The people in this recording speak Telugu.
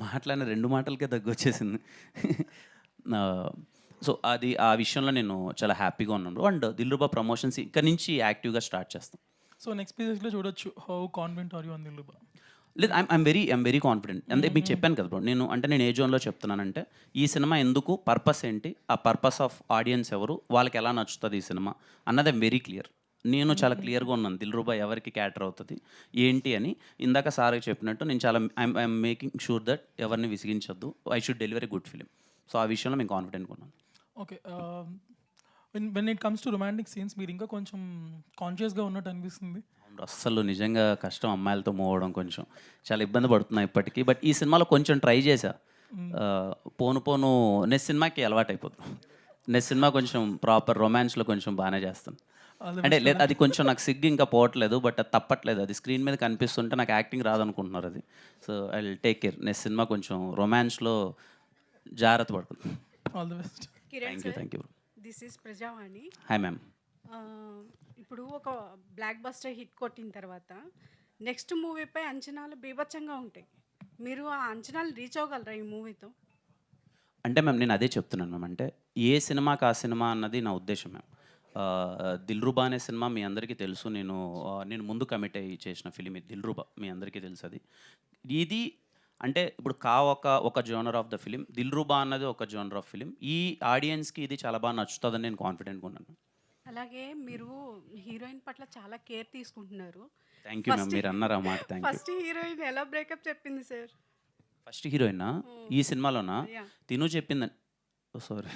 మాట్లాడిన 2 మాటలకే దగ్గొచ్చేసింది. సో, అది ఆ విషయంలో నేను చాలా హ్యాపీగా ఉన్నాను. అండ్ 'దిల్‌రుబా' ప్రమోషన్స్ ఇక్కడి నుంచి యాక్టివ్‌గా స్టార్ట్ చేస్తాం. సో నెక్స్ట్ పేజెస్‌లో చూడొచ్చు. How confident are you on Dilruba? లేదు ఐయామ్ వెరీ కాన్ఫిడెంట్. అంటే మీకు చెప్పాను కదా బ్రో. నేను ఏ జోన్‌లో చెప్తున్నానంటే, ఈ సినిమా ఎందుకు? పర్పస్ ఏంటి? ఆ పర్పస్ ఆఫ్ ఆడియన్స్ ఎవరు? వాళ్ళకి ఎలా నచ్చుతది ఈ సినిమా? అన్నది ఐయామ్ వెరీ క్లియర్. నేను చాలా క్లియర్‌గా ఉన్నాను. 'దిల్‌రుబా' ఎవరికి క్యాటర్ అవుతది? ఏంటి అని. ఇందాక సార్‌కి చెప్పినట్టు నేను చాలా ఐయామ్ మేకింగ్ షూర్ దట్ ఎవరిని విసిగించొద్దు. I should deliver a good film. So, ఆ విషయంలో నేను కాన్ఫిడెంట్‌గా ఉన్నాను. Okay. When it comes to romantic scenes మీరు ఇంకా కొంచెం కాన్షియస్‌గా ఉన్నట్టు అనిపిస్తుంది. అవును. అస్సలు నిజంగా కష్టం అమ్మాయిలతో మూవ్ అవ్వడం కొంచెం. చాలా ఇబ్బంది పడుతున్నా ఇప్పటికి. బట్ ఈ సినిమాలో కొంచెం ట్రై చేశా. పోను పోను నెక్స్ట్ సినిమాకి అలవాటయిపోద్ది. నెక్స్ట్ సినిమా కొంచెం ప్రాపర్ రొమాన్స్‌లో కొంచెం బానే చేస్తాను. ఆల్ ది అంటే బెస్ట్ లేదు ఫర్ అది కొంచెం నాకు సిగ్గు ఇంకా పోవట్లేదు. బట్ అది తప్పట్లేదు. అది స్క్రీన్ మీద కనిపిస్తుంటే నాకు యాక్టింగ్ రాదనుకుంటున్నారు అది. So, I will take care. Next cinema కొంచెం రొమాన్స్‌లో జాగ్రత్త పడుకుంటాను. All the best. Kiran sir, thank you. This is Prajavani. Hi ma'am. ఇప్పుడు ఒక బ్లాక్ బస్టర్ హిట్ కొట్టిన తర్వాత నెక్స్ట్ మూవీపై అంచనాలు బీభత్సంగా ఉంటాయి. మీరు ఆ అంచనాలు రీచ్ అవ్వగలరా ఈ మూవీతో? అంటే మ్యామ్ నేను అదే చెప్తున్నాను మ్యామ్. అంటే ఏ సినిమాకి ఆ సినిమా అన్నది నా ఉద్దేశం మ్యామ్. 'దిల్‌రుబా' అనే సినిమా మీ అందరికీ తెలుసు. నేను ముందు కమిట్ అయ్యి చేసిన ఫిల్మ్ ఇది 'దిల్‌రుబా' మీ అందరికీ తెలుసు అది. ఇది అంటే ఇప్పుడు ఒక genre of the film. 'Dilruba' అన్నది ఒక జోనర్ ఆఫ్ ఫిల్మ్. ఈ ఆడియన్స్‌కి ఇది చాలా బాగా నచ్చుతదని నేను కాన్ఫిడెంట్‌గా ఉన్నాను. అలాగే మీరు హీరోయిన్ పట్ల చాలా కేర్ తీసుకుంటున్నారు. Thank you ma'am. మీరు అన్నారు ఆ మాట. Thank you. ఫస్ట్ హీరోయిన్ ఎలా బ్రేకప్ చెప్పింది సార్? ఫస్ట్ హీరోయినా? ఈ సినిమాలోనా? యాహ్! తిను చెప్పిందని. ఓహ్! సారీ.